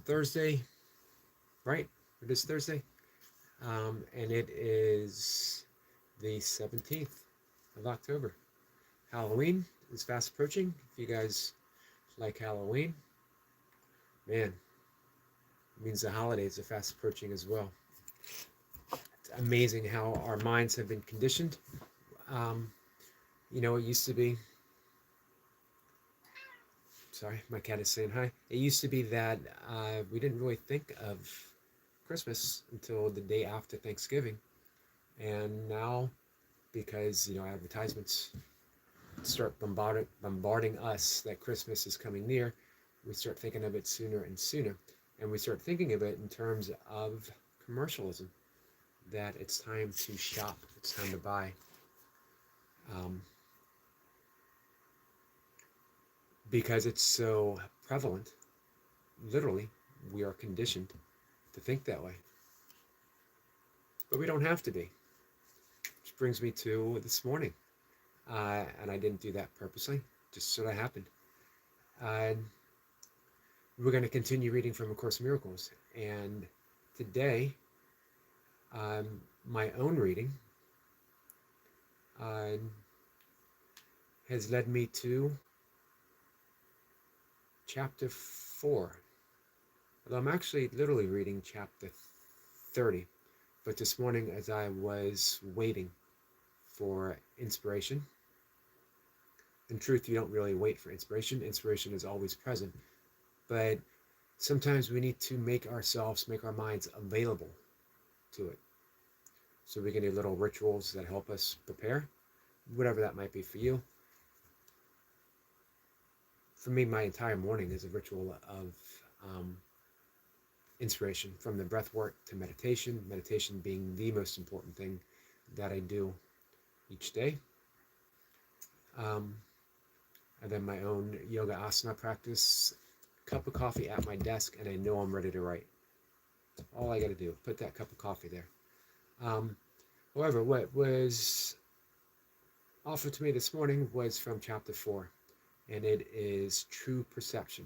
Thursday, right? It is Thursday. And it is the 17th of October. Halloween is fast approaching. If you guys like Halloween, man, it means the holidays are fast approaching as well. It's amazing how our minds have been conditioned. Um, it used to be, sorry, my cat is saying hi. It used to be that we didn't really think of Christmas until the day after Thanksgiving. And now, because, advertisements start bombarding us that Christmas is coming near, we start thinking of it sooner and sooner. And we start thinking of it in terms of commercialism, that it's time to shop, it's time to buy. Because it's so prevalent, literally, we are conditioned to think that way. But we don't have to be. Which brings me to this morning. And I didn't do that purposely, just sort of happened. We're going to continue reading from A Course in Miracles. And today, my own reading has led me to chapter 4. Although I'm actually literally reading chapter 30. But this morning, as I was waiting for inspiration, in truth, you don't really wait for inspiration. Inspiration is always present. But sometimes we need to make our minds available to it. So we can do little rituals that help us prepare, whatever that might be for you. For me, my entire morning is a ritual of inspiration, from the breath work to meditation, meditation being the most important thing that I do each day. And then my own yoga asana practice, cup of coffee at my desk, and I know I'm ready to write. That's all I got to do, put that cup of coffee there. However, what was offered to me this morning was from chapter 4, and it is true perception.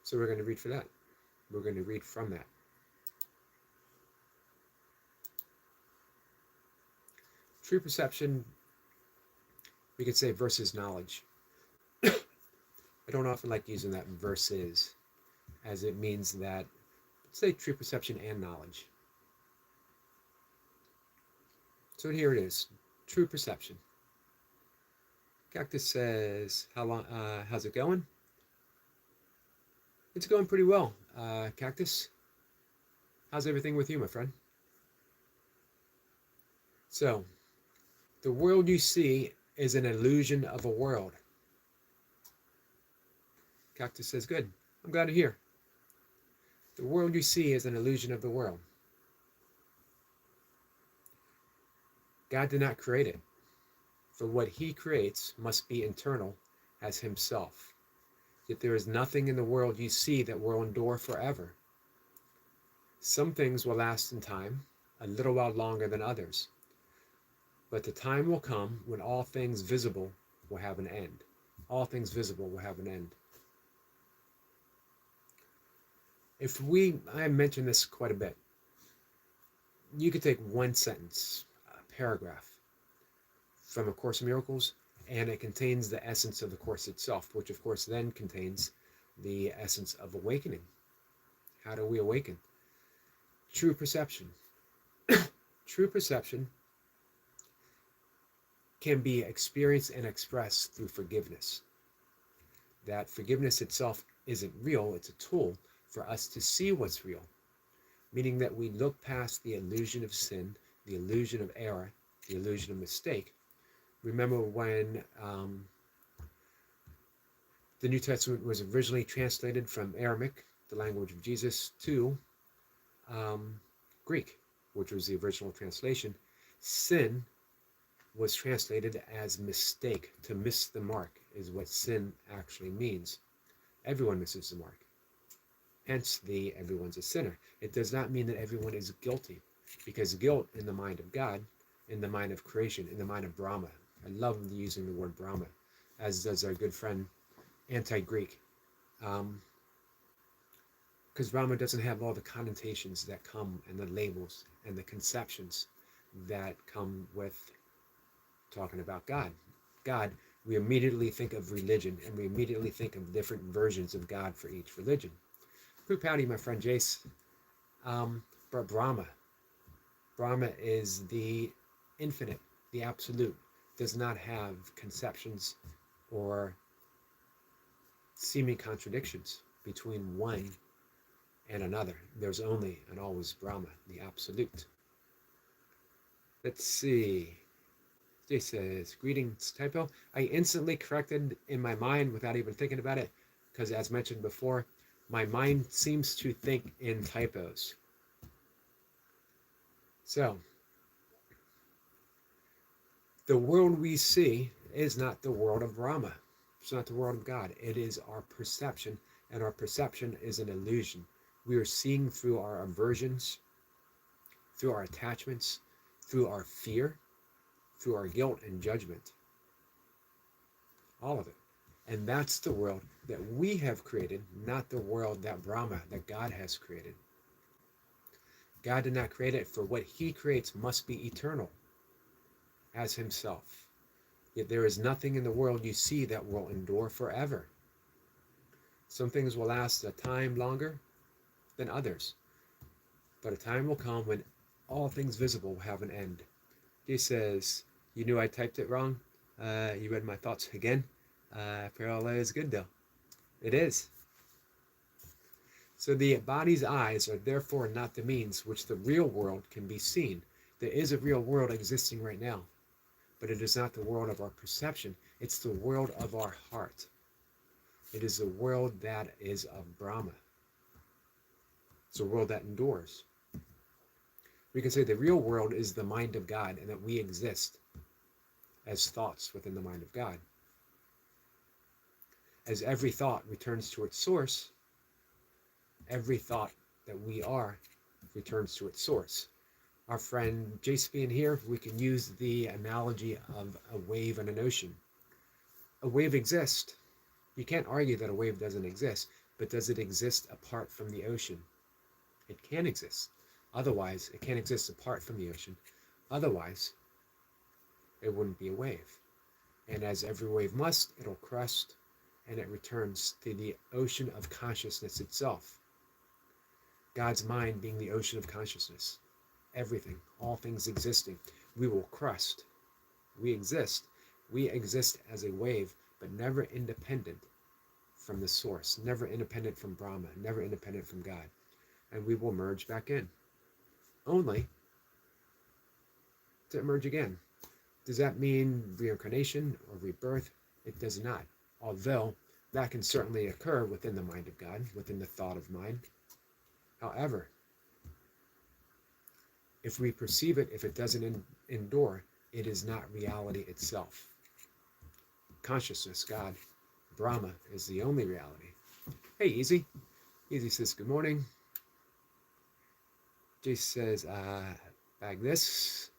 So we're going to read for that. We're going to read from that. True perception, we could say versus knowledge. I don't often like using that versus, as it means that, let's say, true perception and knowledge. So here it is, true perception. Cactus says, how's it going? It's going pretty well, Cactus. How's everything with you, my friend? So, the world you see is an illusion of a world. Cactus says, good. I'm glad to hear. The world you see is an illusion of the world. God did not create it. For what he creates must be internal as himself. Yet there is nothing in the world you see that will endure forever. Some things will last in time, a little while longer than others. But the time will come when all things visible will have an end. All things visible will have an end. I mentioned this quite a bit. You could take one sentence, a paragraph, from A Course in Miracles, and it contains the essence of the Course itself, which of course then contains the essence of awakening. How do we awaken? True perception. True perception can be experienced and expressed through forgiveness. That forgiveness itself isn't real, it's a tool for us to see what's real. Meaning that we look past the illusion of sin, the illusion of error, the illusion of mistake. Remember when the New Testament was originally translated from Aramaic, the language of Jesus, to Greek, which was the original translation. Sin was translated as mistake. To miss the mark is what sin actually means. Everyone misses the mark. Hence, everyone's a sinner. It does not mean that everyone is guilty, because guilt in the mind of God, in the mind of creation, in the mind of Brahma. I love using the word Brahma, as does our good friend Anti-Greek. because Brahma doesn't have all the connotations that come and the labels and the conceptions that come with talking about God. God, we immediately think of religion, and we immediately think of different versions of God for each religion. Poop howdy, my friend Jace. But Brahma is the infinite, the absolute, does not have conceptions or seeming contradictions between one and another. There's only and always Brahma, the absolute. Let's see. Jay says, greetings, typo. I instantly corrected in my mind without even thinking about it, because as mentioned before, my mind seems to think in typos. So, the world we see is not the world of Brahma. It's not the world of God. It is our perception, and our perception is an illusion. We are seeing through our aversions, through our attachments, through our fear, through our guilt and judgment. All of it. And that's the world that we have created, not the world that Brahma, that God has created. God did not create it, for what he creates must be eternal as himself. Yet there is nothing in the world you see that will endure forever. Some things will last a time longer than others, but a time will come when all things visible will have an end. He says, you knew I typed it wrong? You read my thoughts again? Parallel is good though. It is. So the body's eyes are therefore not the means which the real world can be seen. There is a real world existing right now, but it is not the world of our perception. It's the world of our heart. It is the world that is of Brahma. It's a world that endures. We can say the real world is the mind of God, and that we exist as thoughts within the mind of God. As every thought returns to its source, every thought that we are returns to its source. Our friend Jace being here, we can use the analogy of a wave and an ocean. A wave exists. You can't argue that a wave doesn't exist, but does it exist apart from the ocean? It can exist. Otherwise, it can't exist apart from the ocean. Otherwise, it wouldn't be a wave. And as every wave must, it'll crest, and it returns to the ocean of consciousness itself. God's mind being the ocean of consciousness. Everything, all things existing. We will crest. We exist. We exist as a wave, but never independent from the source, never independent from Brahma, never independent from God. And we will merge back in. Only to emerge again. Does that mean reincarnation or rebirth? It does not. Although that can certainly occur within the mind of God, within the thought of mind. However, if we perceive it, if it doesn't endure, it is not reality itself. Consciousness, God, Brahma is the only reality. Hey, Easy. Easy says, good morning. Jace says, bag this.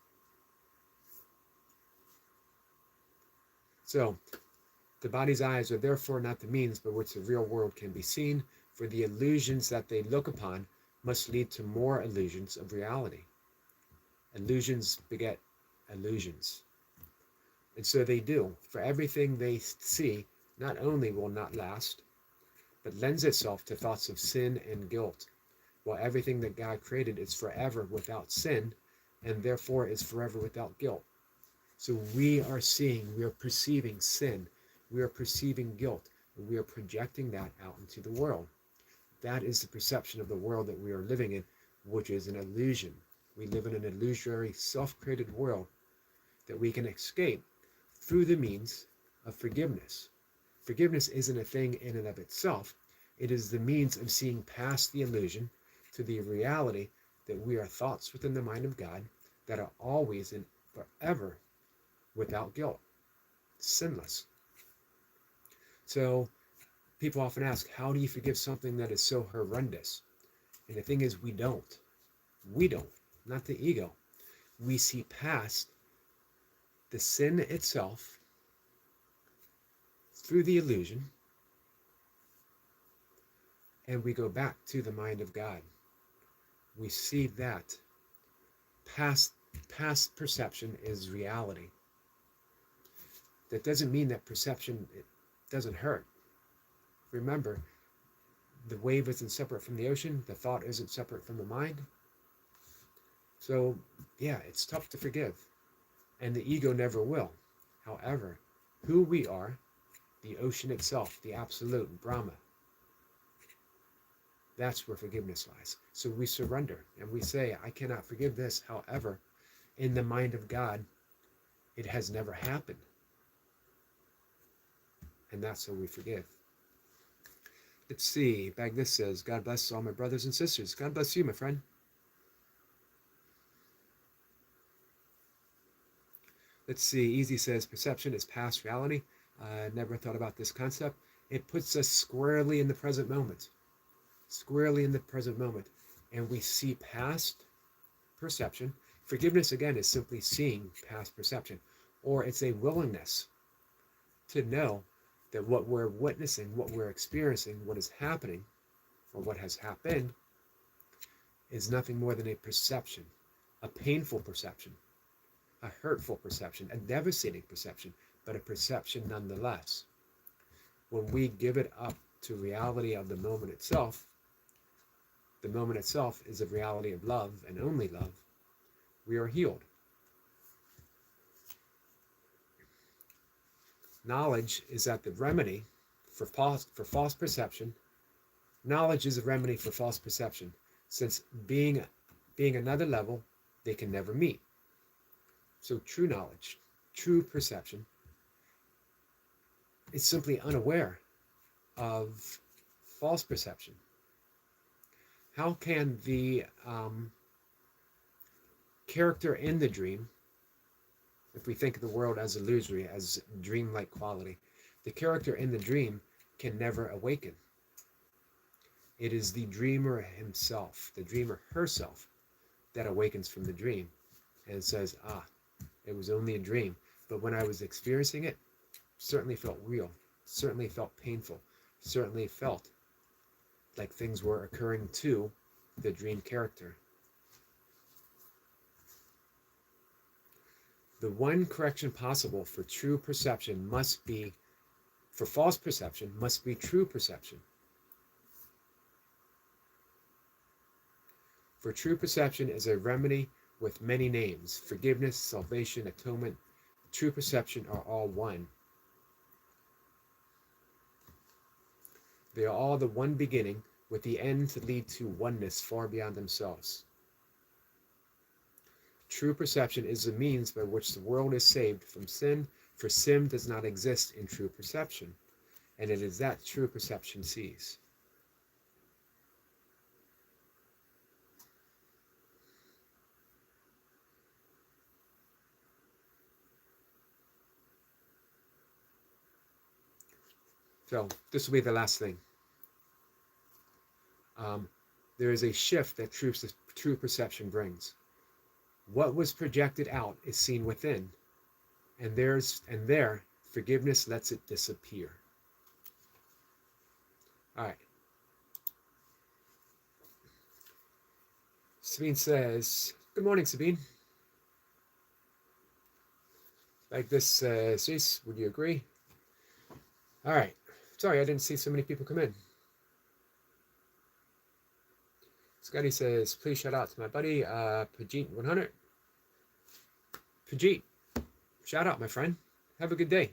So, the body's eyes are therefore not the means by which the real world can be seen, for the illusions that they look upon must lead to more illusions of reality. Illusions beget illusions. And so they do. For everything they see not only will not last, but lends itself to thoughts of sin and guilt, while everything that God created is forever without sin, and therefore is forever without guilt. So we are seeing, we are perceiving sin, we are perceiving guilt, and we are projecting that out into the world. That is the perception of the world that we are living in, which is an illusion. We live in an illusory, self-created world that we can escape through the means of forgiveness. Forgiveness isn't a thing in and of itself. It is the means of seeing past the illusion to the reality that we are thoughts within the mind of God that are always and forever without guilt, sinless. So people often ask, how do you forgive something that is so horrendous? And the thing is, we don't. We don't, not the ego. We see past the sin itself through the illusion, and we go back to the mind of God, we see that past perception is reality. That doesn't mean that perception it doesn't hurt. Remember, the wave isn't separate from the ocean, the thought isn't separate from the mind. So, yeah, it's tough to forgive, and the ego never will. However, who we are, the ocean itself, the absolute, Brahma, that's where forgiveness lies. So we surrender and we say, I cannot forgive this. However, in the mind of God, it has never happened. And that's how we forgive. Let's see. Bagnis says, God bless all my brothers and sisters. God bless you, my friend. Let's see. Easy says, perception is past reality. Never thought about this concept. It puts us squarely in the present moment. Squarely in the present moment. And we see past perception. Forgiveness, again, is simply seeing past perception. Or it's a willingness to know that what we're witnessing, what we're experiencing, what is happening, or what has happened, is nothing more than a perception, a painful perception, a hurtful perception, a devastating perception, but a perception nonetheless. When we give it up to reality of the moment itself is a reality of love and only love, we are healed. Knowledge is that the remedy for false perception. Knowledge is a remedy for false perception, since being another level, they can never meet. So true knowledge, true perception, is simply unaware of false perception. How can the character in the dream, if we think of the world as illusory, as dreamlike quality, the character in the dream can never awaken. It is the dreamer himself, the dreamer herself, that awakens from the dream and says, it was only a dream. But when I was experiencing it, certainly felt real, certainly felt painful, certainly felt like things were occurring to the dream character. The one correction possible for true perception for false perception must be true perception. For true perception is a remedy with many names. Forgiveness, salvation, atonement, true perception are all one. They are all the one beginning, with the end to lead to oneness far beyond themselves. True perception is the means by which the world is saved from sin, for sin does not exist in true perception, and it is that true perception sees. So this will be the last thing. There is a shift that true perception brings. What was projected out is seen within, and there forgiveness lets it disappear. All right. Sabine says, good morning, Sabine. Like this says, Cease, would you agree? All right. Sorry, I didn't see so many people come in. Scotty says, please shout out to my buddy, Pajit100. Pajit, shout out, my friend. Have a good day.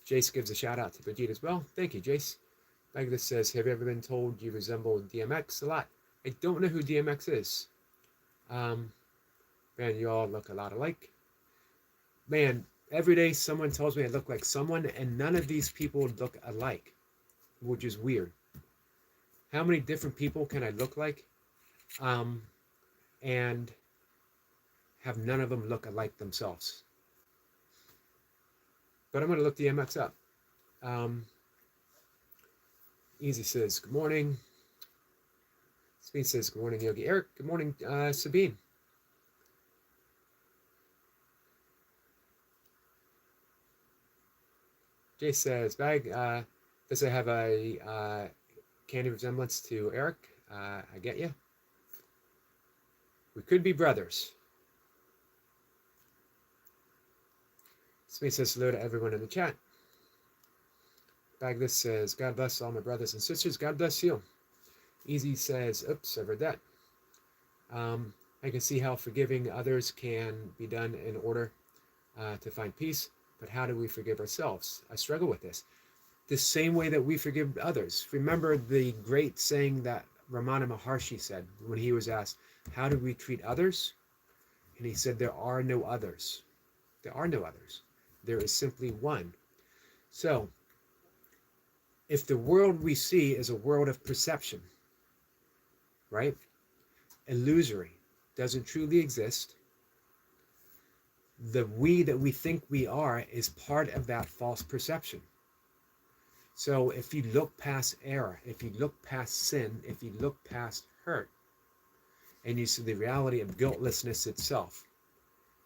Jace gives a shout out to Pajit as well. Thank you, Jace. Like this says, have you ever been told you resemble DMX? A lot. I don't know who DMX is. Man, you all look a lot alike. Man, every day someone tells me I look like someone, and none of these people look alike, which is weird. How many different people can I look like? And have none of them look alike themselves. But I'm going to look DMX up. Easy says, good morning. Sabine says, good morning, Yogi. Eric, good morning, Sabine. Jay says, Bag, does it have a candy resemblance to Eric. I get you. We could be brothers. Smith says hello to everyone in the chat. Baglis says, God bless all my brothers and sisters. God bless you. Easy says, oops, I read that. I can see how forgiving others can be done in order to find peace, but how do we forgive ourselves? I struggle with this. The same way that we forgive others. Remember the great saying that Ramana Maharshi said when he was asked, how do we treat others? And he said, there are no others. There are no others. There is simply one. So, if the world we see is a world of perception, right? Illusory, doesn't truly exist. The we that we think we are is part of that false perception. So if you look past error, if you look past sin, if you look past hurt, and you see the reality of guiltlessness itself,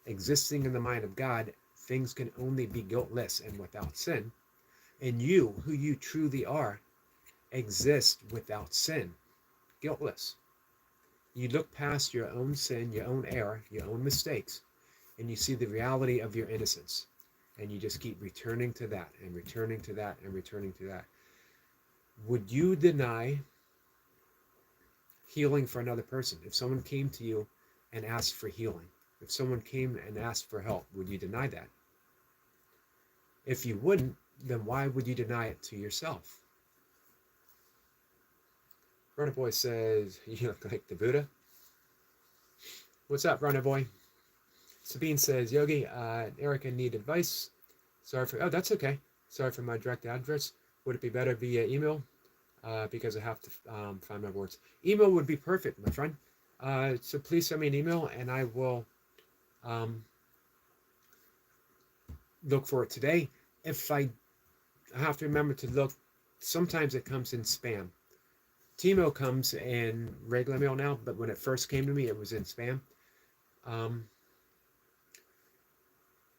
existing in the mind of God, things can only be guiltless and without sin. And you, who you truly are, exist without sin, guiltless. You look past your own sin, your own error, your own mistakes, and you see the reality of your innocence. And you just keep returning to that and returning to that and returning to that. Would you deny healing for another person? If someone came to you and asked for healing, if someone came and asked for help, would you deny that? If you wouldn't, then why would you deny it to yourself? Runner Boy says, you look like the Buddha. What's up, Runner Boy? Sabine says, Yogi, Erica need advice. Sorry for, oh, that's okay. Sorry for my direct address. Would it be better via email? Because I have to find my words. Email would be perfect, my friend. So please send me an email and I will look for it today. If I have to remember to look, sometimes it comes in spam. T-mail comes in regular mail now, but when it first came to me, it was in spam.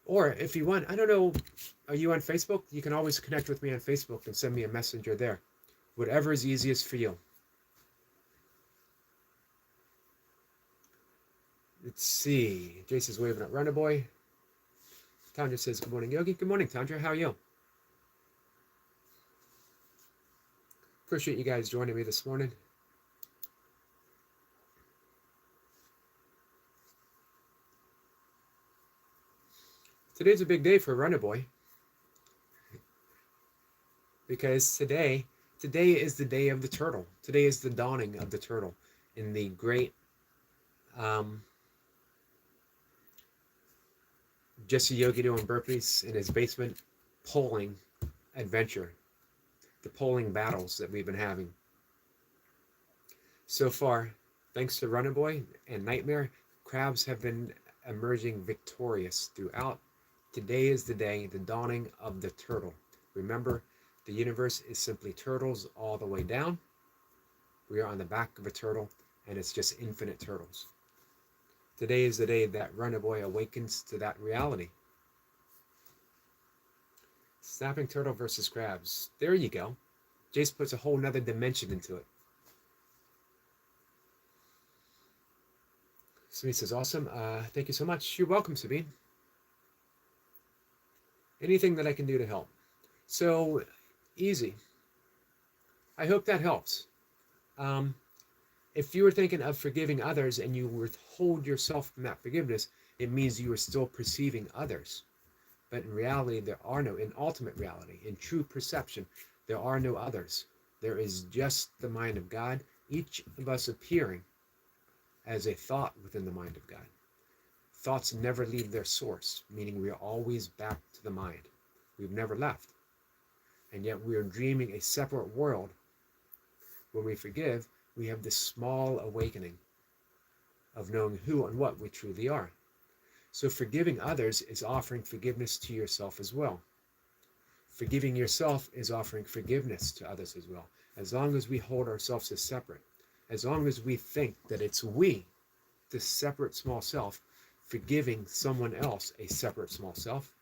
Or if you want, I don't know, are you on Facebook? You can always connect with me on Facebook and send me a messenger there. Whatever is easiest for you. Let's see. Jason's waving at Runner Boy. Tandra says, good morning, Yogi. Good morning, Tandra. How are you? Appreciate you guys joining me this morning. Today's a big day for Runner Boy. Because today is the day of the turtle. Today is the dawning of the turtle in the great Jesse Yogi doing burpees in his basement polling adventure. The polling battles that we've been having. So far, thanks to Runner Boy and Nightmare, crabs have been emerging victorious throughout. Today is the day, the dawning of the turtle. Remember, the universe is simply turtles all the way down. We are on the back of a turtle, and it's just infinite turtles. Today is the day that Runner Boy awakens to that reality. Snapping turtle versus crabs. There you go. Jace puts a whole nother dimension into it. Sabine says, awesome. Thank you so much. You're welcome, Sabine. Anything that I can do to help. So, easy. I hope that helps. If you were thinking of forgiving others and you withhold yourself from that forgiveness, it means you are still perceiving others. But in reality, there are no, in ultimate reality, in true perception, there are no others. There is just the mind of God, each of us appearing as a thought within the mind of God. Thoughts never leave their source, meaning we are always back to the mind. We've never left. And yet we are dreaming a separate world. When we forgive, we have this small awakening of knowing who and what we truly are. So forgiving others is offering forgiveness to yourself as well. Forgiving yourself is offering forgiveness to others as well. As long as we hold ourselves as separate, as long as we think that it's we, the separate small self, forgiving someone else, a separate small self,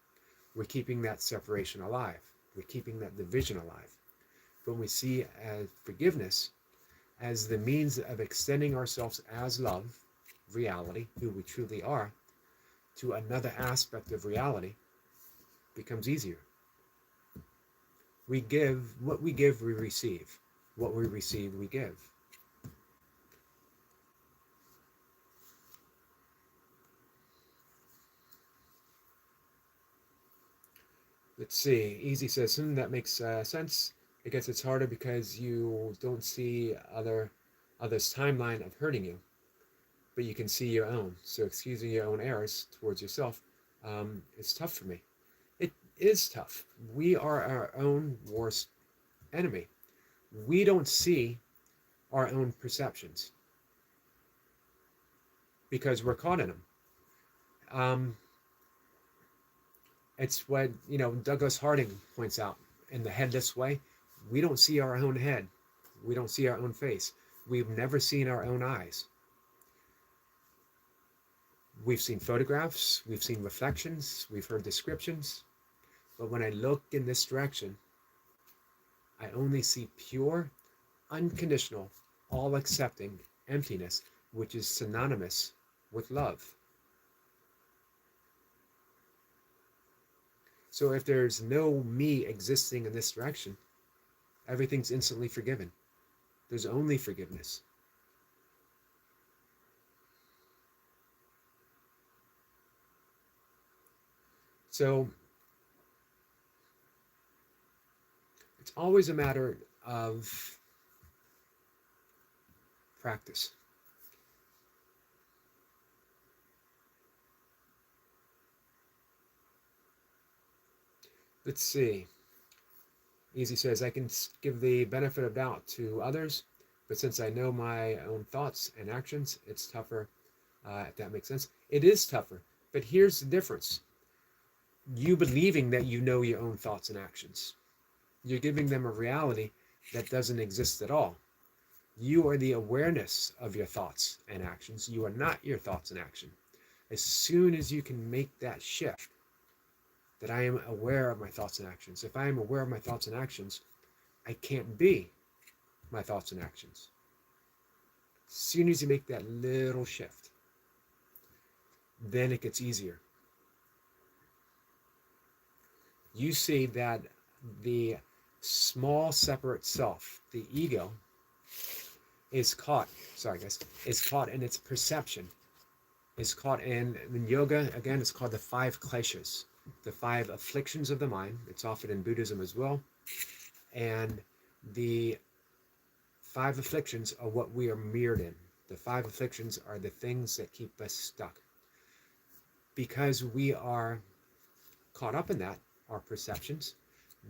we're keeping that separation alive. We're keeping that division alive. But we see as forgiveness as the means of extending ourselves as love, reality, who we truly are, to another aspect of reality becomes easier. We give, what we give, we receive. What we receive, we give. Let's see. Easy says, that makes sense. I guess it's harder because you don't see others' timeline of hurting you, but you can see your own. So excusing your own errors towards yourself is tough for me. It is tough. We are our own worst enemy. We don't see our own perceptions because we're caught in them. It's what, Douglas Harding points out in The Head This Way. We don't see our own head. We don't see our own face. We've never seen our own eyes. We've seen photographs, we've seen reflections, we've heard descriptions. But when I look in this direction, I only see pure, unconditional, all-accepting emptiness, which is synonymous with love. So if there's no me existing in this direction, everything's instantly forgiven. There's only forgiveness. So it's always a matter of practice. Let's see. Easy says, I can give the benefit of doubt to others, but since I know my own thoughts and actions, it's tougher, if that makes sense. It is tougher, but here's the difference. You believing that you know your own thoughts and actions. You're giving them a reality that doesn't exist at all. You are the awareness of your thoughts and actions. You are not your thoughts and action. As soon as you can make that shift, that I am aware of my thoughts and actions. If I am aware of my thoughts and actions, I can't be my thoughts and actions. As soon as you make that little shift, then it gets easier. You see that the small separate self, the ego, is caught in its perception, is caught in yoga, again, it's called the 5 kleshas, the 5 afflictions of the mind. It's often in Buddhism as well. And the 5 afflictions are what we are mirrored in. The 5 afflictions are the things that keep us stuck. Because we are caught up in that, our perceptions,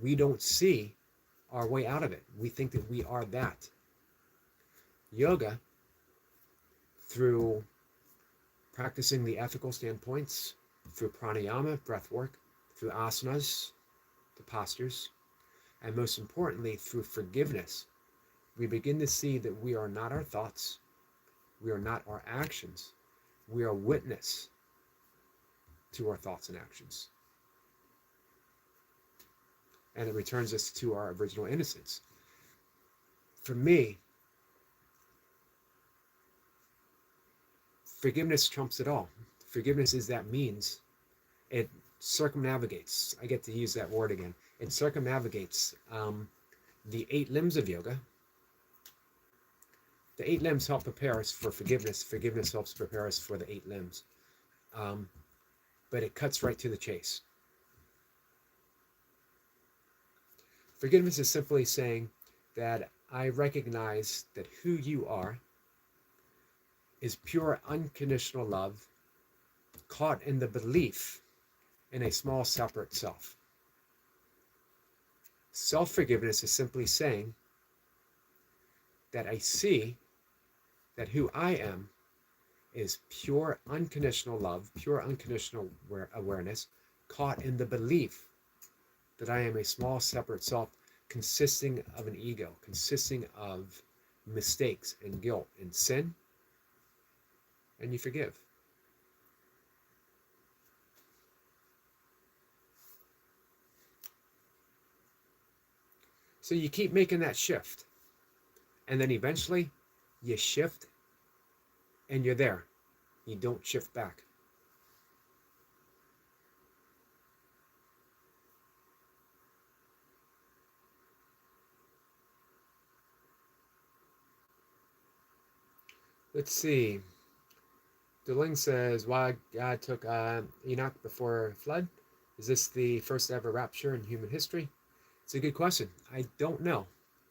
we don't see our way out of it. We think that we are that. Yoga, through practicing the ethical standpoints, through pranayama, breath work, through asanas, the postures, and most importantly, through forgiveness, we begin to see that we are not our thoughts, we are not our actions, we are witness to our thoughts and actions. And it returns us to our original innocence. For me, forgiveness trumps it all. Forgiveness is that means. It circumnavigates, I get to use that word again, it circumnavigates the 8 limbs of yoga. The 8 limbs help prepare us for forgiveness. Forgiveness helps prepare us for the 8 limbs. But it cuts right to the chase. Forgiveness is simply saying that I recognize that who you are is pure unconditional love, caught in the belief in a small separate self. Self-forgiveness is simply saying that I see that who I am is pure unconditional love, pure unconditional awareness, caught in the belief that I am a small separate self consisting of an ego, consisting of mistakes and guilt and sin, and you forgive. So you keep making that shift. And then eventually you shift and you're there. You don't shift back. Let's see. Deling says, why God took Enoch before flood? Is this the first ever rapture in human history? It's a good question. I don't know.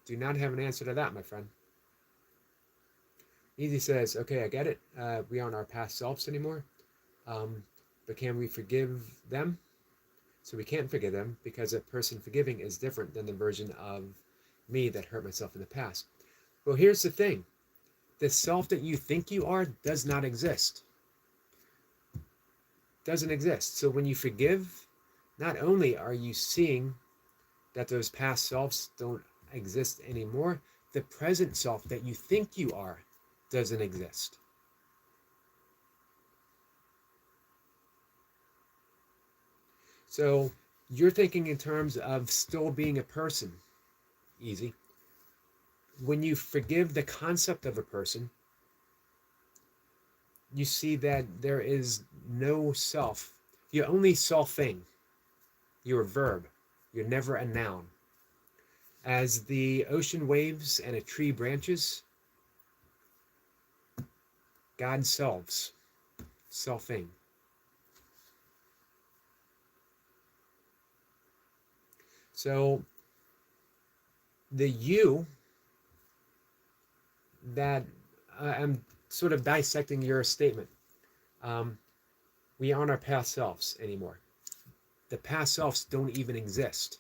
Do not have an answer to that, my friend. Easy says, okay, I get it. We aren't our past selves anymore. But can we forgive them? So we can't forgive them because a person forgiving is different than the version of me that hurt myself in the past. Well, here's the thing. The self that you think you are does not exist. Doesn't exist. So when you forgive, not only are you seeing that those past selves don't exist anymore, the present self that you think you are doesn't exist. So you're thinking in terms of still being a person. Easy. When you forgive the concept of a person, you see that there is no self. You're only selfing. You're a verb. You're never a noun. As the ocean waves and a tree branches, God selves, selfing. So the you that I'm sort of dissecting your statement. We aren't our past selves anymore. The past selves don't even exist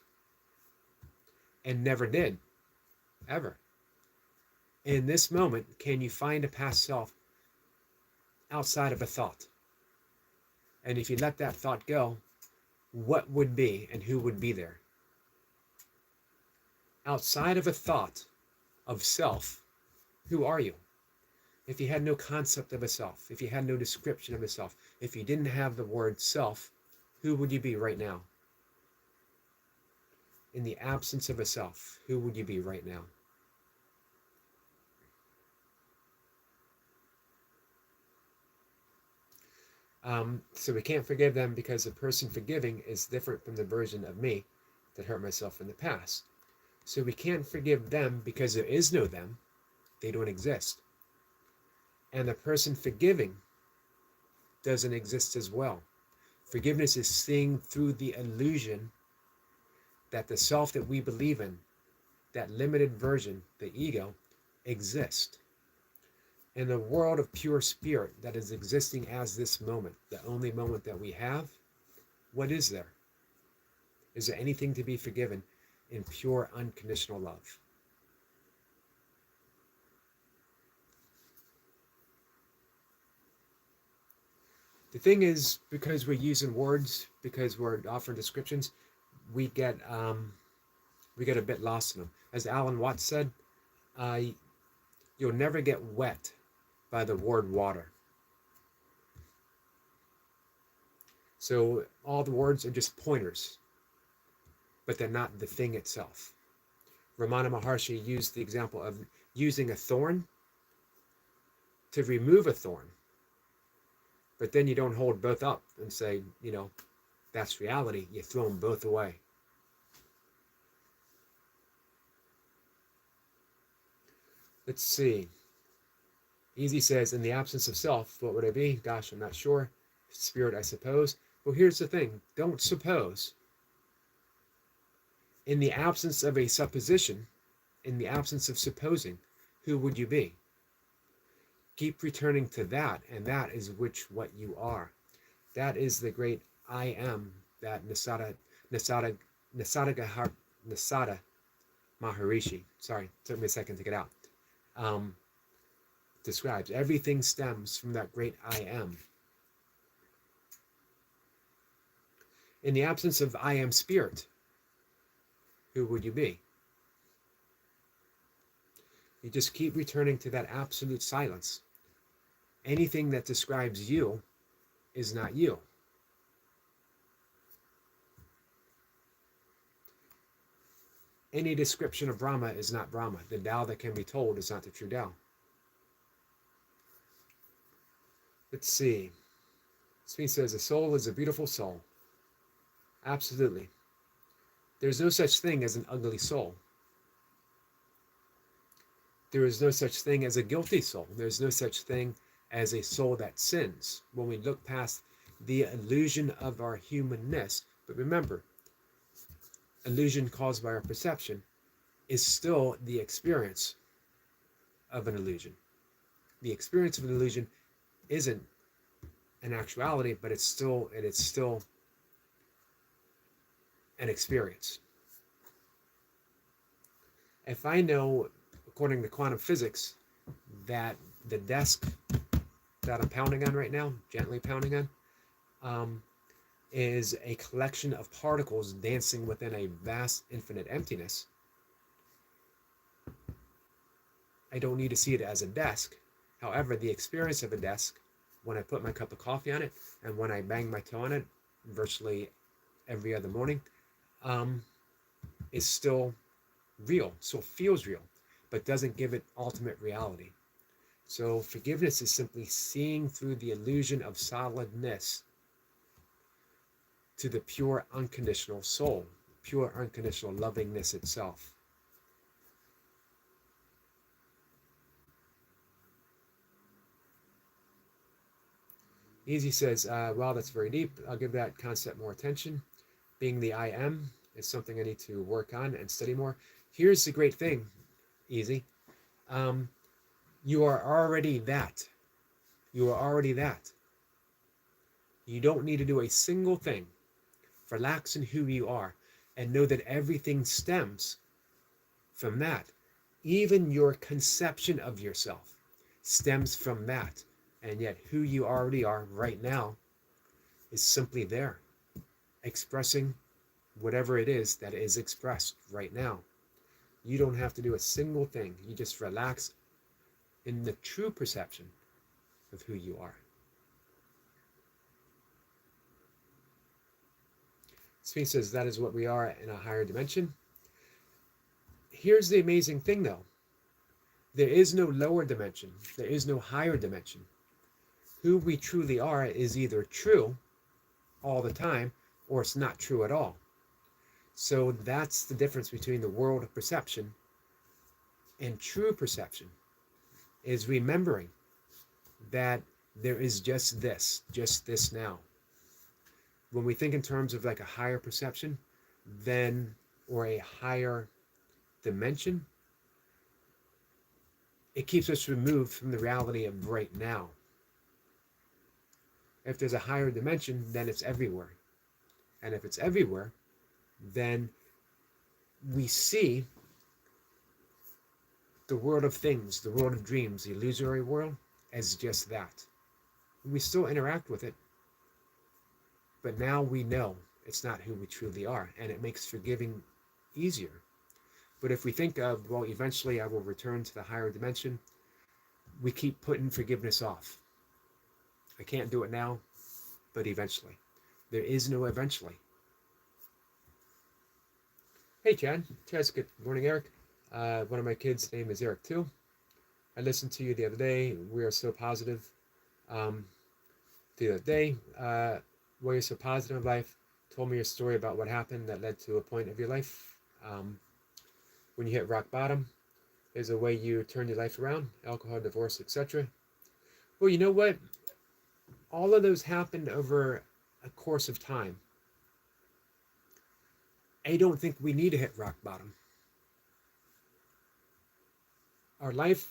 and never did, ever. In this moment, can you find a past self outside of a thought? And if you let that thought go, what would be and who would be there? Outside of a thought of self, who are you? If you had no concept of a self, if you had no description of a self, if you didn't have the word self, who would you be right now? In the absence of a self, who would you be right now? So we can't forgive them because the person forgiving is different from the version of me that hurt myself in the past. So we can't forgive them because there is no them. They don't exist. And the person forgiving doesn't exist as well. Forgiveness is seeing through the illusion that the self that we believe in, that limited version, the ego, exists. In the world of pure spirit that is existing as this moment, the only moment that we have, what is there? Is there anything to be forgiven in pure unconditional love? The thing is, because we're using words, because we're offering descriptions, we get a bit lost in them. As Alan Watts said, you'll never get wet by the word water. So all the words are just pointers, but they're not the thing itself. Ramana Maharshi used the example of using a thorn to remove a thorn, but then you don't hold both up and say, that's reality. You throw them both away. Let's see. Easy says, in the absence of self, what would I be? Gosh, I'm not sure. Spirit, I suppose. Well, here's the thing. Don't suppose. In the absence of a supposition, in the absence of supposing, who would you be? Keep returning to that, and that is what you are. That is the great I am that Nasada Maharishi, sorry, took me a second to get out, describes. Everything stems from that great I am. In the absence of I am spirit, who would you be? You just keep returning to that absolute silence. Anything that describes you is not you. Any description of Brahma is not Brahma. The Tao that can be told is not the true Tao. Let's see. Smith says, a soul is a beautiful soul. Absolutely. There's no such thing as an ugly soul. There is no such thing as a guilty soul. There's no such thing as a soul that sins when we look past the illusion of our humanness. But remember, illusion caused by our perception is still the experience of an illusion. The experience of an illusion isn't an actuality, but it's still an experience. If I know, according to quantum physics, that the desk that I'm pounding on right now, gently pounding on, is a collection of particles dancing within a vast infinite emptiness, I don't need to see it as a desk. However, the experience of a desk, when I put my cup of coffee on it and when I bang my toe on it virtually every other morning, is still real, still feels real, but doesn't give it ultimate reality. So forgiveness is simply seeing through the illusion of solidness to the pure unconditional soul, pure unconditional lovingness itself. Easy says, wow, that's very deep. I'll give that concept more attention. Being the I am is something I need to work on and study more. Here's the great thing, Easy. You are already that. You are already that. You don't need to do a single thing. Relax in who you are and know that everything stems from that. Even your conception of yourself stems from that. And yet who you already are right now is simply there, expressing whatever it is that is expressed right now. You don't have to do a single thing. You just relax in the true perception of who you are. Sphinx says that is what we are in a higher dimension. Here's the amazing thing though. There is no lower dimension. There is no higher dimension. Who we truly are is either true all the time or it's not true at all. So that's the difference between the world of perception and true perception, is remembering that there is just this now. When we think in terms of like a higher perception, then, or a higher dimension, it keeps us removed from the reality of right now. If there's a higher dimension, then it's everywhere. And if it's everywhere, then we see the world of things, the world of dreams, the illusory world, as just that. We still interact with it, but now we know it's not who we truly are, and it makes forgiving easier. But if we think of, well, eventually I will return to the higher dimension, we keep putting forgiveness off. I can't do it now, but eventually. There is no eventually. Hey, Chad. Chad's good morning, Eric. One of my kids' name is Eric too. I listened to you the other day. We are so positive. The other day, why you're so positive in life, told me your story about what happened that led to a point of your life. When you hit rock bottom, there's a way you turn your life around, alcohol, divorce, etc. Well, you know what? All of those happened over a course of time. I don't think we need to hit rock bottom. Our life,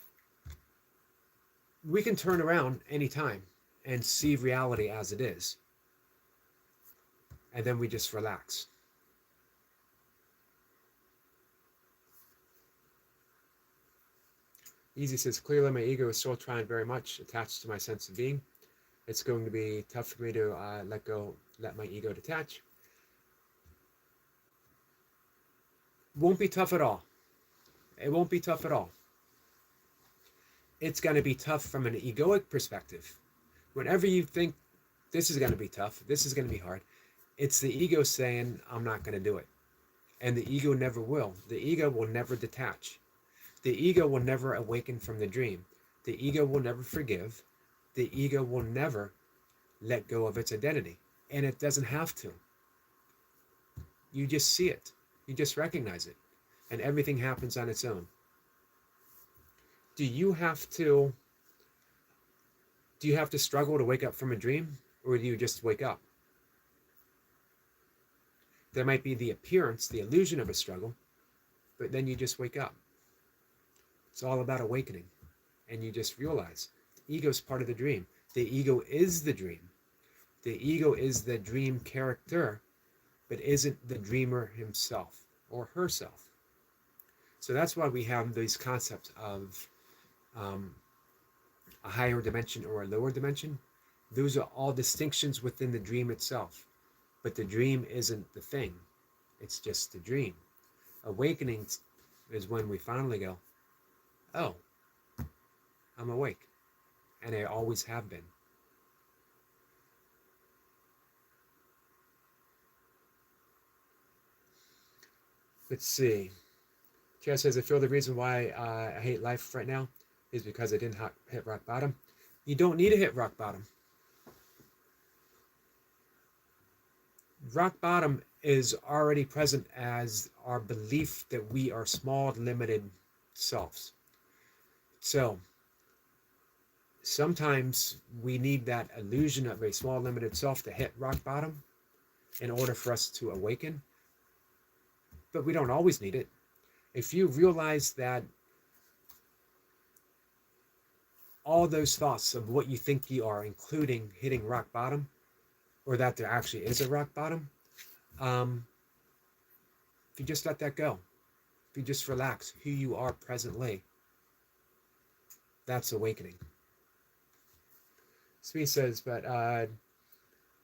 we can turn around anytime and see reality as it is. And then we just relax. Easy says, clearly my ego is still trying very much, attached to my sense of being. It's going to be tough for me to let my ego detach. Won't be tough at all. It won't be tough at all. It's going to be tough from an egoic perspective. Whenever you think this is going to be tough, this is going to be hard, it's the ego saying, I'm not going to do it. And the ego never will. The ego will never detach. The ego will never awaken from the dream. The ego will never forgive. The ego will never let go of its identity. And it doesn't have to. You just see it. You just recognize it. And everything happens on its own. Do you have to struggle to wake up from a dream, or do you just wake up? There might be the appearance, the illusion of a struggle, but then you just wake up. It's all about awakening. And you just realize the ego is part of the dream. The ego is the dream. The ego is the dream character, but isn't the dreamer himself or herself. So that's why we have these concepts of a higher dimension or a lower dimension. Those are all distinctions within the dream itself. But the dream isn't the thing. It's just the dream. Awakening is when we finally go, oh, I'm awake. And I always have been. Let's see. Chad says, I feel the reason why I hate life right now is because I didn't hit rock bottom. You don't need to hit rock bottom. Rock bottom is already present as our belief that we are small, limited selves. So sometimes we need that illusion of a small, limited self to hit rock bottom in order for us to awaken. But we don't always need it. If you realize that all those thoughts of what you think you are, including hitting rock bottom, or that there actually is a rock bottom, if you just let that go, if you just relax who you are presently, that's awakening. Smee says, but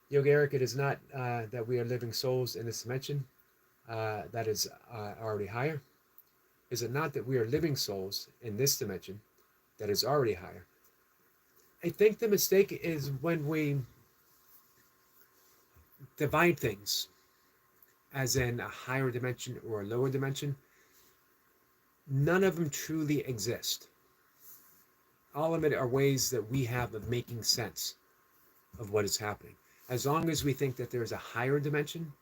Yogi Eric, it is not that we are living souls in this dimension that is already higher. Is it not that we are living souls in this dimension that is already higher? I think the mistake is when we divide things as in a higher dimension or a lower dimension. None of them truly exist. All of it are ways that we have of making sense of what is happening. As long as we think that there is a higher dimension,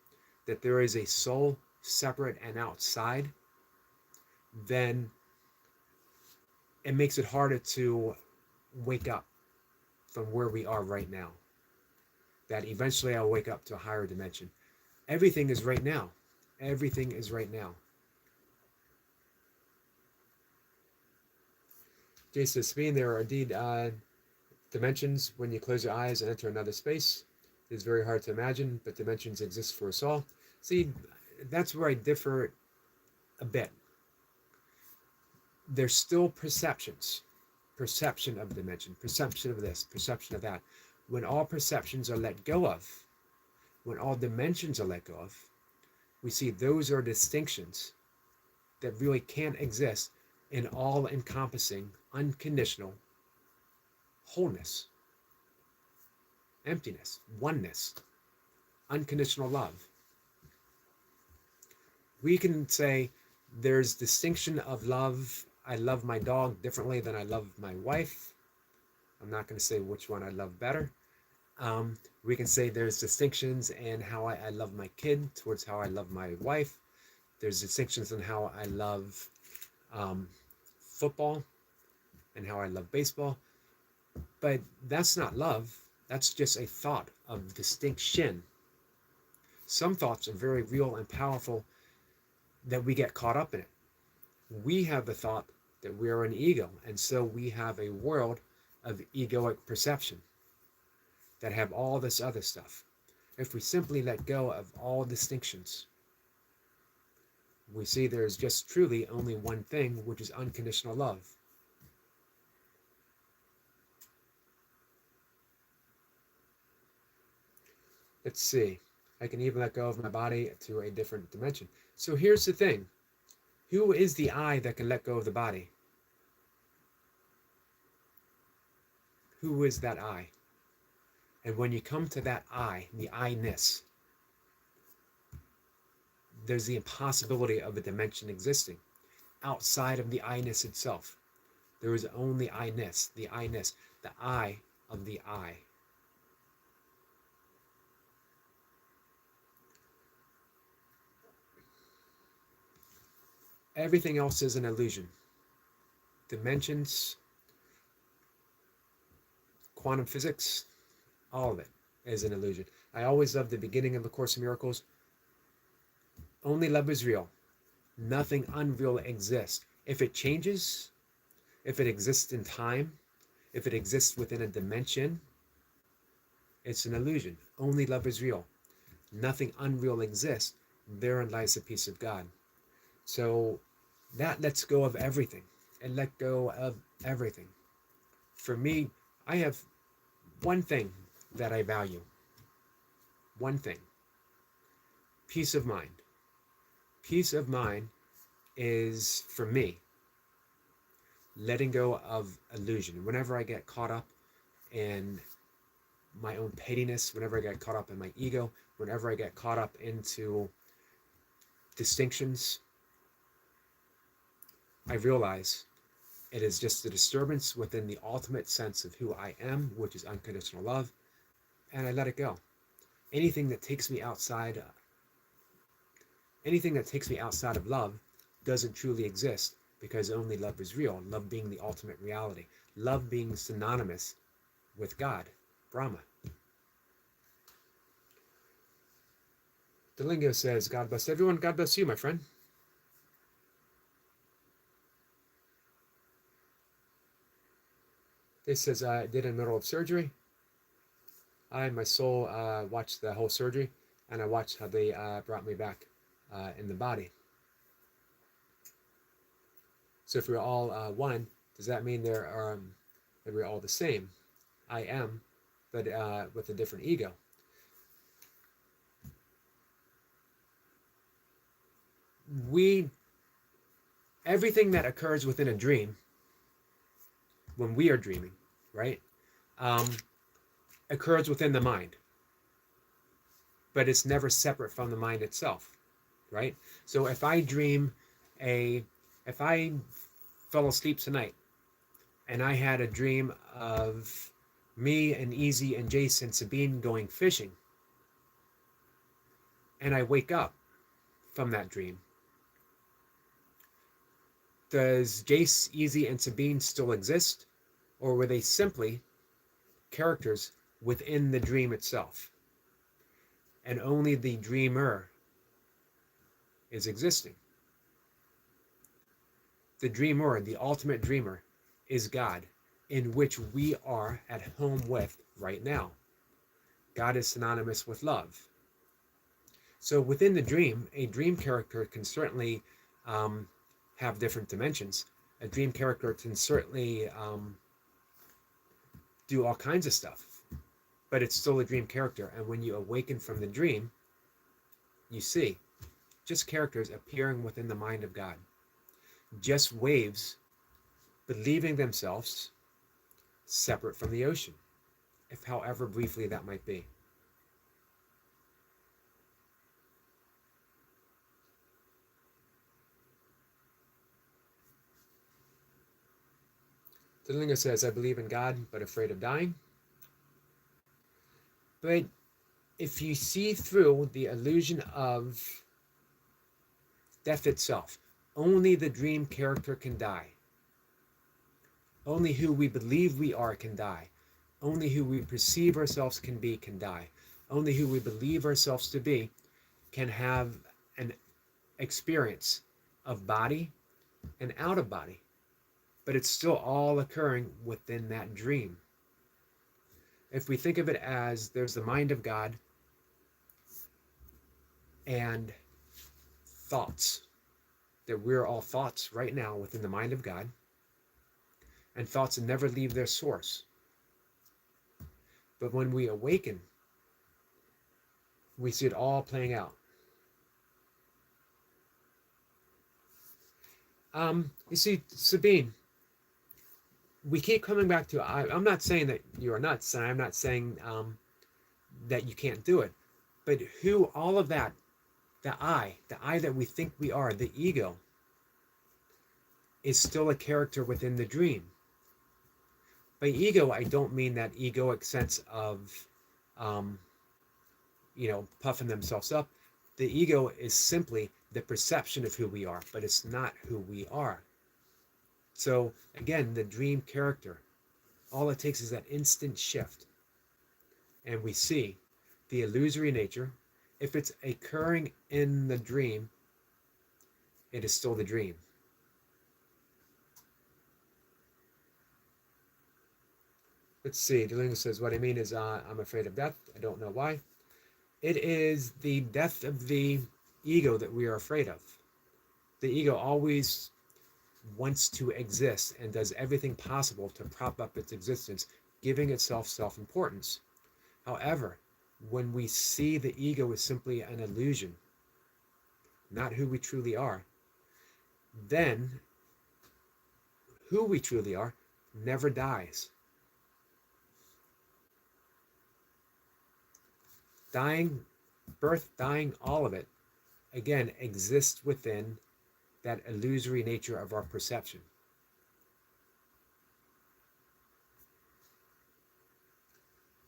that there is a soul separate and outside, then it makes it harder to wake up from where we are right now. That eventually I'll wake up to a higher dimension. Everything is right now. Everything is right now. Jason Speen, there are indeed dimensions when you close your eyes and enter another space. It is very hard to imagine, but dimensions exist for us all. See, that's where I differ a bit. There's still perceptions. Perception of dimension, perception of this, perception of that. When all perceptions are let go of, when all dimensions are let go of, we see those are distinctions that really can't exist in all-encompassing, unconditional wholeness, emptiness, oneness, unconditional love. We can say there's distinction of love. I love my dog differently than I love my wife. I'm not going to say which one I love better. We can say there's distinctions in how I love my kid towards how I love my wife. There's distinctions in how I love football and how I love baseball. But that's not love. That's just a thought of distinction. Some thoughts are very real and powerful that we get caught up in it. We have the thought that we are an ego, and so we have a world of egoic perception that have all this other stuff. If we simply let go of all distinctions, we see there's just truly only one thing, which is unconditional love. Let's see. I can even let go of my body to a different dimension. So here's the thing. Who is the I that can let go of the body? Who is that I? And when you come to that I, the I-ness, there's the impossibility of a dimension existing outside of the I-ness itself. There is only I-ness, the I-ness, the I of the I. Everything else is an illusion. Dimensions, quantum physics, all of it is an illusion. I always love the beginning of the Course in Miracles. Only love is real. Nothing unreal exists. If it changes, if it exists in time, if it exists within a dimension, it's an illusion. Only love is real. Nothing unreal exists. Therein lies the peace of God. So that lets go of everything and let go of everything. For me, I have one thing that I value. One thing. Peace of mind. Peace of mind is, for me, letting go of illusion. Whenever I get caught up in my own pettiness, whenever I get caught up in my ego, whenever I get caught up into distinctions, I realize it is just a disturbance within the ultimate sense of who I am, which is unconditional love, and I let it go. Anything that takes me outside of love doesn't truly exist, because only love is real, love being the ultimate reality, love being synonymous with God, Brahma. Delingo says, God bless everyone. God bless you, my friend. This says, I did in the middle of surgery. My soul watched the whole surgery, and I watched how they brought me back in the body. So if we're all one, does that mean that we're all the same? I am, but with a different ego. Everything that occurs within a dream, when we are dreaming, right, occurs within the mind, but it's never separate from the mind itself, right? So if I fell asleep tonight and I had a dream of me and Easy and Jason Sabine going fishing, and I wake up from that dream, does Jace, Easy, and Sabine still exist, or were they simply characters within the dream itself, and only the dreamer is existing? The dreamer, the ultimate dreamer, is God, in which we are at home with right now. God is synonymous with love. So within the dream, a dream character can certainly have different dimensions. A dream character can certainly do all kinds of stuff, but it's still a dream character. And when you awaken from the dream, you see just characters appearing within the mind of God, just waves believing themselves separate from the ocean, if however briefly that might be. Delinga says, I believe in God, but afraid of dying. But if you see through the illusion of death itself, only the dream character can die. Only who we believe we are can die. Only who we perceive ourselves can die. Only who we believe ourselves to be can have an experience of body and out of body. But it's still all occurring within that dream. If we think of it as there's the mind of God and thoughts, that we're all thoughts right now within the mind of God, and thoughts never leave their source. But when we awaken, we see it all playing out. You see, Sabine, we keep coming back to, I'm not saying that you are nuts, and I'm not saying that you can't do it, but who all of that the I that we think we are, the ego, is still a character within the dream. By ego, I don't mean that egoic sense of, um, puffing themselves up. The ego is simply the perception of who we are, but it's not who we are. So again, the dream character, all it takes is that instant shift, and we see the illusory nature. If it's occurring in the dream, it is still the dream. Let's see. Delingo says, what I mean is I'm afraid of death. I don't know why. It is the death of the ego that we are afraid of. The ego always wants to exist and does everything possible to prop up its existence, giving itself self-importance. However, when we see the ego as simply an illusion, not who we truly are, then who we truly are never dies. Dying, birth, dying, all of it, again, exists within that illusory nature of our perception.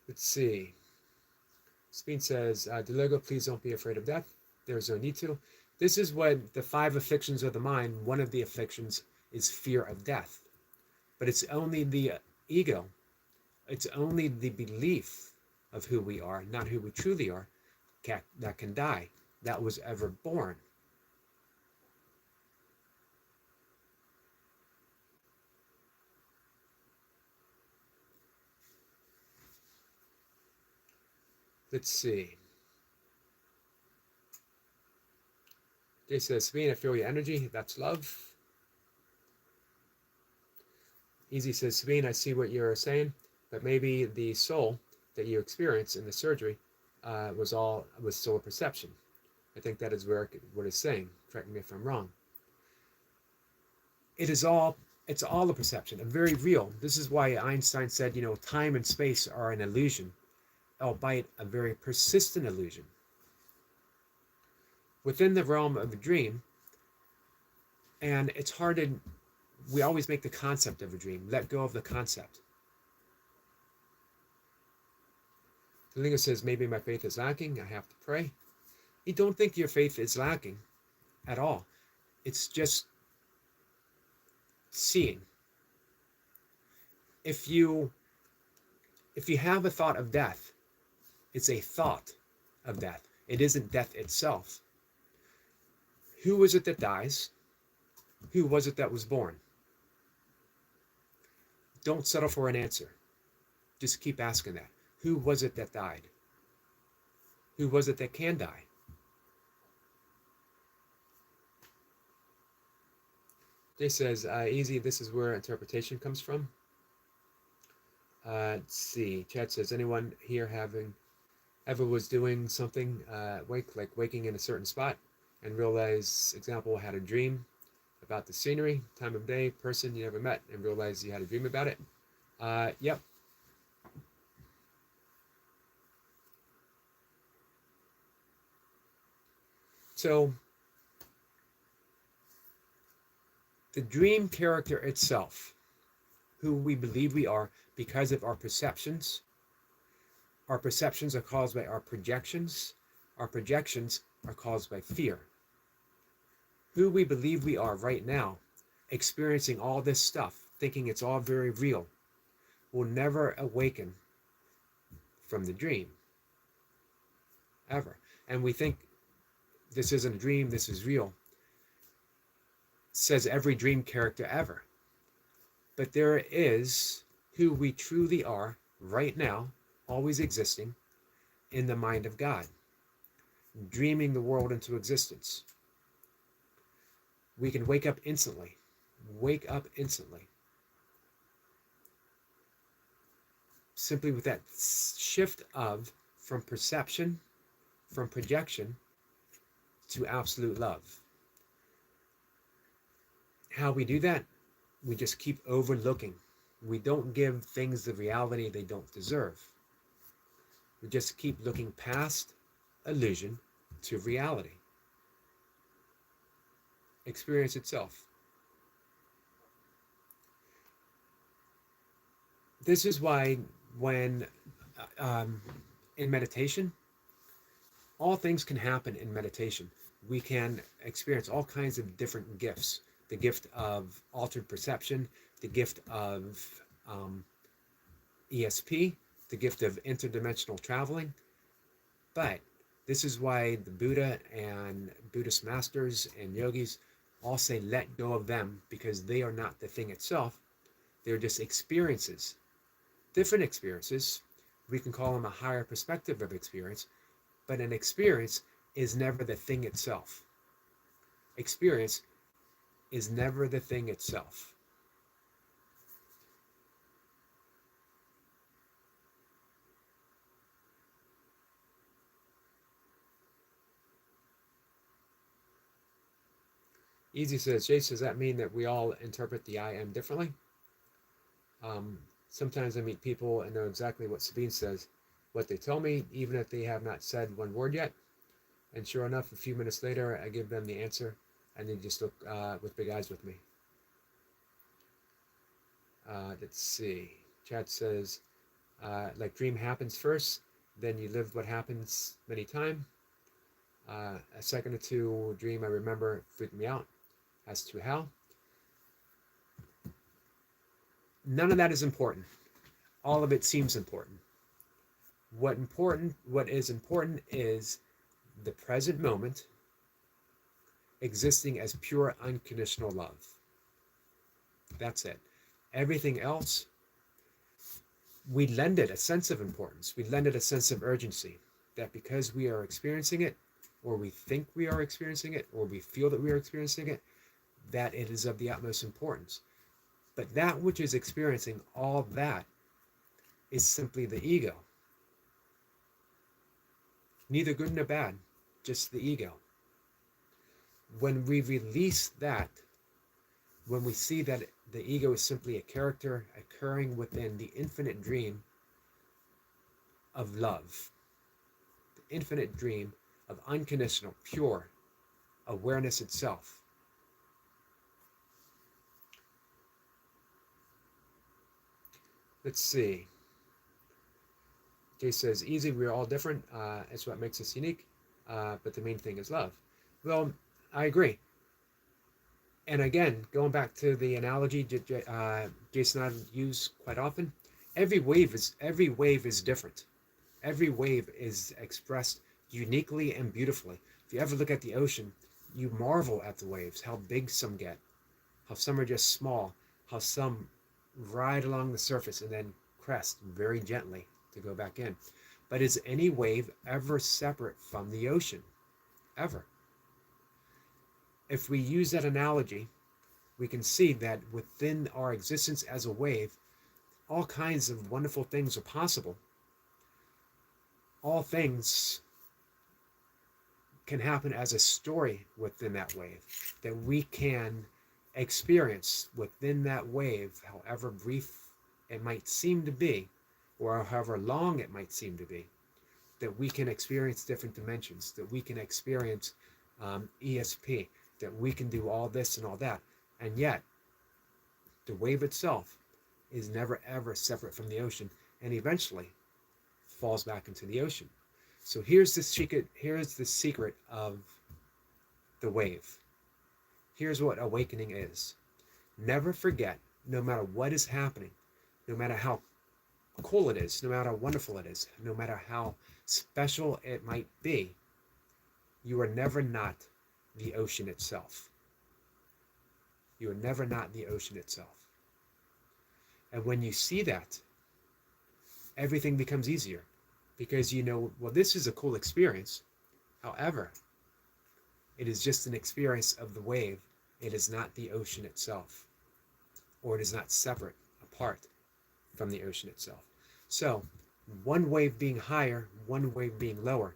Let's see. Speen says, Delego, please don't be afraid of death. There's no need to. This is what the 5 afflictions of the mind, one of the afflictions is fear of death. But it's only the ego, it's only the belief of who we are, not who we truly are, that can die, that was ever born. Let's see. Jay says, Sabine, I feel your energy. That's love. Easy says, Sabine, I see what you're saying, but maybe the soul that you experienced in the surgery was still a perception. I think that is what it's saying. Correct me if I'm wrong. It's all a perception, a very real. This is why Einstein said, time and space are an illusion, albeit a very persistent illusion. Within the realm of a dream, and it's hard to, we always make the concept of a dream, let go of the concept. The Lingo says, maybe my faith is lacking, I have to pray. You don't think your faith is lacking at all. It's just seeing. If you have a thought of death, it's a thought of death. It isn't death itself. Who was it that dies? Who was it that was born? Don't settle for an answer. Just keep asking that. Who was it that died? Who was it that can die? Jay says, easy, this is where interpretation comes from. Let's see. Chad says, anyone here ever was doing something, like waking in a certain spot and realize, example, had a dream about the scenery, time of day, person you never met, and realized you had a dream about it? Yep. So the dream character itself, who we believe we are because of our perceptions are caused by our projections are caused by fear. Who we believe we are right now, experiencing all this stuff, thinking it's all very real, will never awaken from the dream, ever. And we think this isn't a dream, this is real, says every dream character ever. But there is who we truly are right now, always existing in the mind of God, dreaming the world into existence. We can wake up instantly. Simply with that shift from perception, from projection, to absolute love. How we do that? We just keep overlooking. We don't give things the reality they don't deserve. We just keep looking past illusion to reality. experience itself. This is why when um, in meditation, all things can happen in meditation. We can experience all kinds of different gifts: the gift of altered perception, the gift of um, ESP, the gift of interdimensional traveling. But this is why the Buddha and Buddhist masters and yogis all say let go of them, because they are not the thing itself. They're just experiences, different experiences. We can call them a higher perspective of experience, but an experience is never the thing itself. Experience is never the thing itself. Easy says, Jace, does that mean that we all interpret the I am differently? Sometimes I meet people and know exactly what Sabine says, what they tell me, even if they have not said one word yet. And sure enough, a few minutes later, I give them the answer, and they just look with big eyes with me. Let's see. Chad says, like dream happens first, then you live what happens many times. A second or two dream I remember freaked me out as to how. None of that is important. All of it seems important. What is important is the present moment existing as pure unconditional love. That's it. Everything else, we lend it a sense of importance. We lend it a sense of urgency, that because we are experiencing it, or we think we are experiencing it, or we feel that we are experiencing it, that it is of the utmost importance. But that which is experiencing all that is simply the ego. Neither good nor bad, just the ego. When we release that, when we see that the ego is simply a character occurring within the infinite dream of love, the infinite dream of unconditional, pure awareness itself. Let's see. Jay says, easy, we're all different. It's what makes us unique. But the main thing is love. Well, I agree. And again, going back to the analogy Jason and I use quite often, every wave is different. Every wave is expressed uniquely and beautifully. If you ever look at the ocean, you marvel at the waves, how big some get, how some are just small, how some ride along the surface and then crest very gently to go back in. But is any wave ever separate from the ocean? Ever? If we use that analogy, we can see that within our existence as a wave, all kinds of wonderful things are possible. All things can happen as a story within that wave that we can experience within that wave, however brief it might seem to be, or however long it might seem to be, that we can experience different dimensions, that we can experience ESP, that we can do all this and all that. And yet, the wave itself is never ever separate from the ocean, and eventually falls back into the ocean. So here's the secret of the wave. Here's what awakening is. Never forget, no matter what is happening, no matter how cool it is, no matter how wonderful it is, no matter how special it might be, you are never not the ocean itself. You are never not the ocean itself. And when you see that, everything becomes easier, because you know, well, this is a cool experience. However, it is just an experience of the wave. It is not the ocean itself, or it is not separate, apart from the ocean itself. So, one wave being higher, one wave being lower,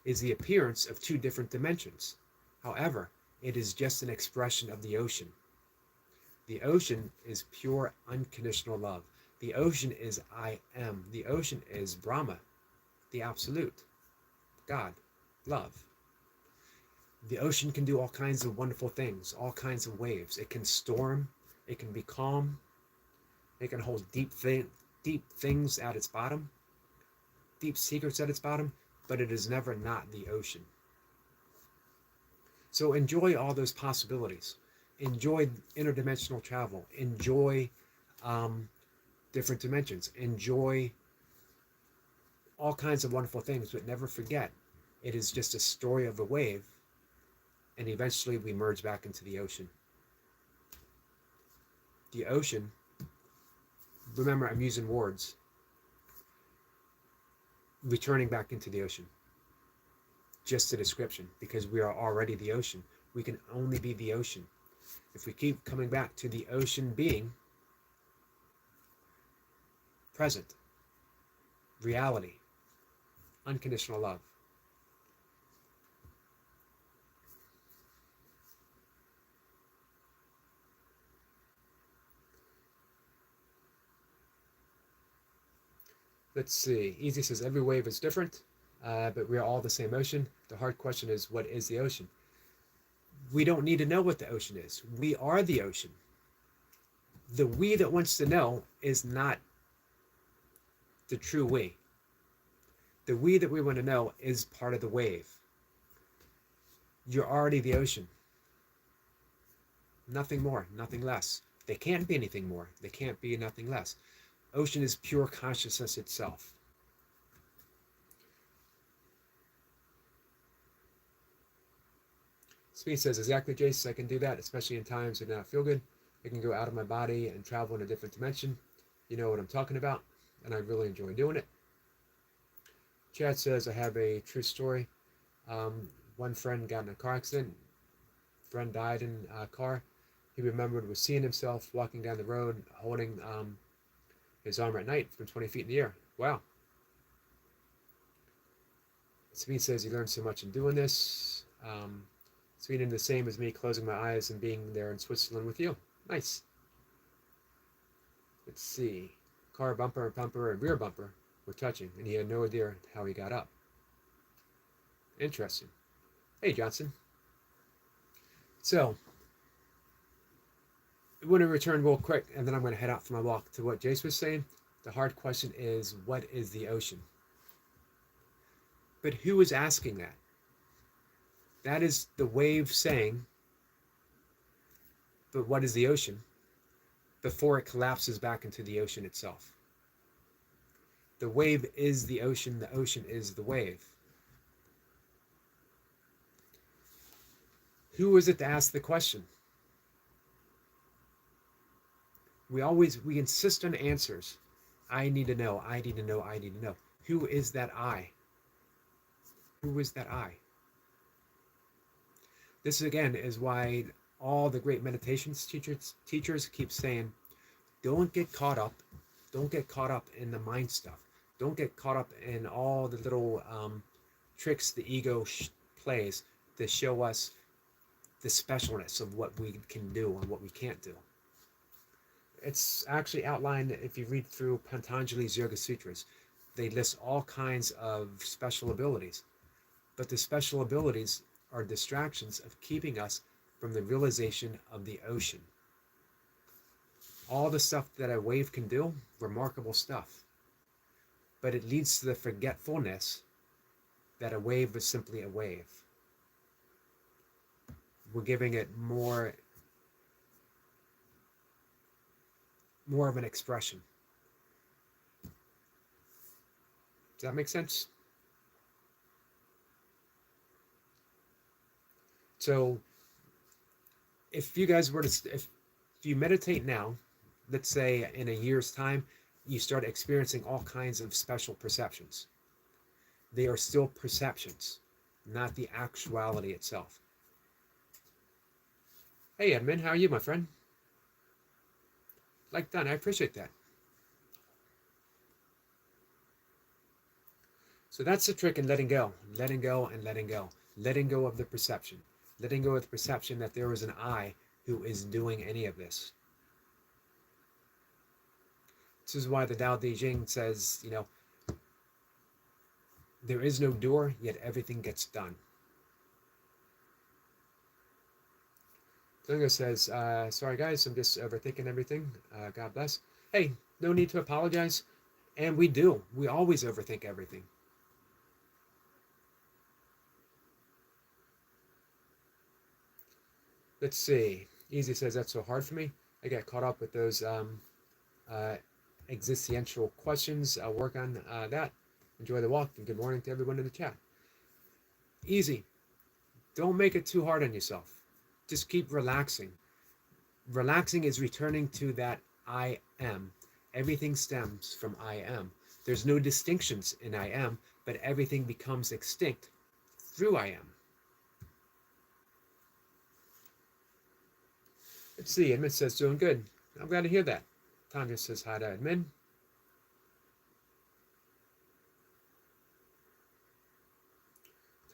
is the appearance of two different dimensions. However, it is just an expression of the ocean. The ocean is pure unconditional love. The ocean is I am. The ocean is Brahma, the absolute, God, love. The ocean can do all kinds of wonderful things, all kinds of waves. It can storm, it can be calm, it can hold deep things at its bottom, deep secrets at its bottom, but it is never not the ocean. So enjoy all those possibilities. Enjoy interdimensional travel. Enjoy different dimensions. Enjoy all kinds of wonderful things, but never forget it is just a story of a wave, and eventually we merge back into the ocean. The ocean, remember I'm using words, returning back into the ocean. Just a description, because we are already the ocean. We can only be the ocean. If we keep coming back to the ocean being present, reality, unconditional love. Let's see. Easy says every wave is different, but we are all the same ocean. The hard question is, what is the ocean? We don't need to know what the ocean is. We are the ocean. The we that wants to know is not the true we. The we that we want to know is part of the wave. You're already the ocean. Nothing more, nothing less. They can't be anything more. They can't be nothing less. Ocean is pure consciousness itself. Speed says, exactly, Jace, I can do that, especially in times when I feel good. I can go out of my body and travel in a different dimension. You know what I'm talking about, and I really enjoy doing it. Chad says, I have a true story. One friend got in a car accident. Friend died in a car. He remembered was seeing himself walking down the road, holding his arm at night from 20 feet in the air. Wow. Speed says he learned so much in doing this. Sweden the same as me, closing my eyes and being there in Switzerland with you. Nice. Let's see. Car bumper and rear bumper were touching, and he had no idea how he got up. Interesting. Hey, Johnson. So, I'm going to return real quick, and then I'm going to head out for my walk to what Jace was saying. The hard question is, what is the ocean? But who is asking that? That is the wave saying, but what is the ocean? Before it collapses back into the ocean itself. The wave is the ocean is the wave. Who is it to ask the question? We insist on answers. I need to know, I need to know, I need to know. Who is that I? Who is that I? This again is why all the great meditations teachers keep saying, don't get caught up in the mind stuff. Don't get caught up in all the little tricks the ego plays to show us the specialness of what we can do and what we can't do. It's actually outlined if you read through Patanjali's Yoga Sutras. They list all kinds of special abilities, but the special abilities are distractions of keeping us from the realization of the ocean. All the stuff that a wave can do, remarkable stuff. But it leads to the forgetfulness that a wave is simply a wave. We're giving it more of an expression. Does that make sense? So if you guys were to, if you meditate now, let's say in a year's time, you start experiencing all kinds of special perceptions. They are still perceptions, not the actuality itself. Hey Edmund, how are you, my friend? Like done, I appreciate that. So that's the trick in letting go and letting go. Letting go of the perception. Letting go of the perception that there is an I who is doing any of this. This is why the Tao Te Ching says, you know, there is no doer, yet everything gets done. Dingo says, sorry guys, I'm just overthinking everything. God bless. Hey, no need to apologize. And we do. We always overthink everything. Let's see. Easy says, that's so hard for me. I get caught up with those uh, existential questions. I'll work on that. Enjoy the walk, and good morning to everyone in the chat. Easy. Don't make it too hard on yourself. Just keep relaxing. Relaxing is returning to that I am. Everything stems from I am. There's no distinctions in I am, but everything becomes extinct through I am. Let's see. Edmund says, doing good. I'm glad to hear that. Tanya says hi to Edmund.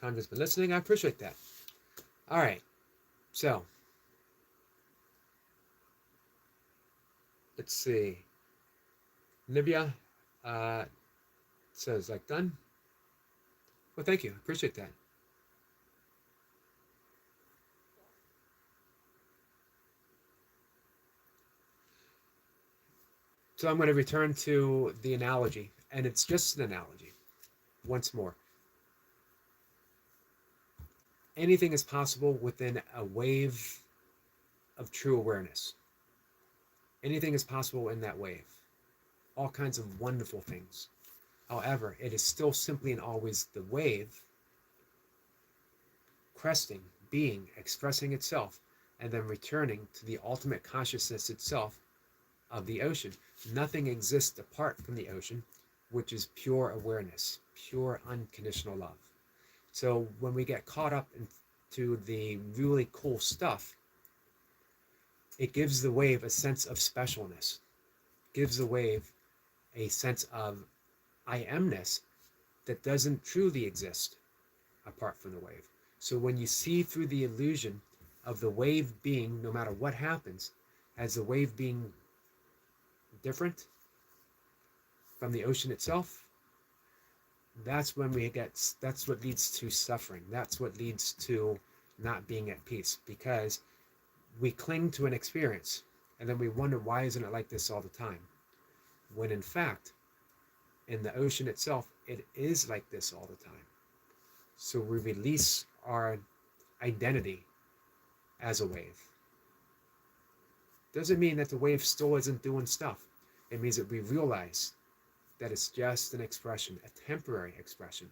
Tanya's been listening. I appreciate that. All right. So, let's see. Libya says, like, done. Well, thank you. I appreciate that. So I'm going to return to the analogy, and it's just an analogy. Once more. Anything is possible within a wave of true awareness. Anything is possible in that wave. All kinds of wonderful things. However, it is still simply and always the wave cresting, being, expressing itself, and then returning to the ultimate consciousness itself of the ocean. Nothing exists apart from the ocean, which is pure awareness, pure unconditional love. So when we get caught up into the really cool stuff, it gives the wave a sense of specialness, gives the wave a sense of I amness that doesn't truly exist apart from the wave. So when you see through the illusion of the wave being, no matter what happens, as the wave being different from the ocean itself, that's when that's what leads to suffering. That's what leads to not being at peace, because we cling to an experience and then we wonder, why isn't it like this all the time? When in fact, in the ocean itself, it is like this all the time. So we release our identity as a wave. Doesn't mean that the wave still isn't doing stuff. It means that we realize that it's just an expression, a temporary expression.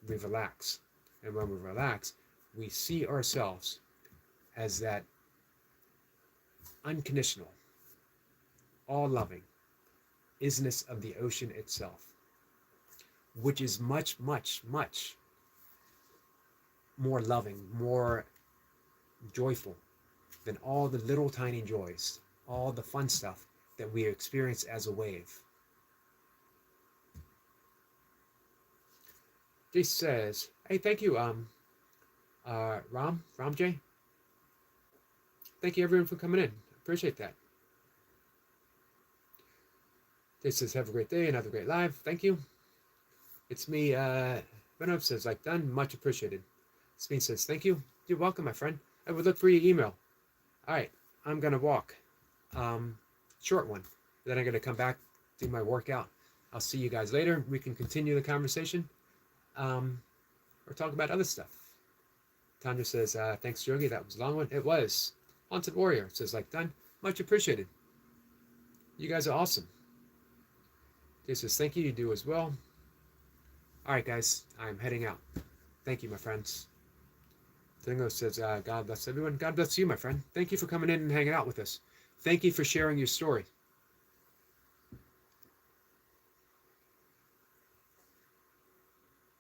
We relax. And when we relax, we see ourselves as that unconditional, all-loving isness of the ocean itself, which is much, much, much more loving, more joyful than all the little tiny joys, all the fun stuff that we experience as a wave. Jay says, hey, thank you, Ram J. Thank you everyone for coming in. Appreciate that. Jay says, have a great day and have a great live. Thank you. It's me, Benov says, like done, much appreciated. Speen says, thank you. You're welcome, my friend. I would look for your email. All right, I'm gonna walk. Short one. Then I'm gonna come back, do my workout. I'll see you guys later. We can continue the conversation, or talk about other stuff. Tanya says, thanks, Yogi. That was a long one. It was. Haunted Warrior says, like done. Much appreciated. You guys are awesome. Jay says, thank you. You do as well. All right, guys. I'm heading out. Thank you, my friends. Dingo says, God bless everyone. God bless you, my friend. Thank you for coming in and hanging out with us. Thank you for sharing your story.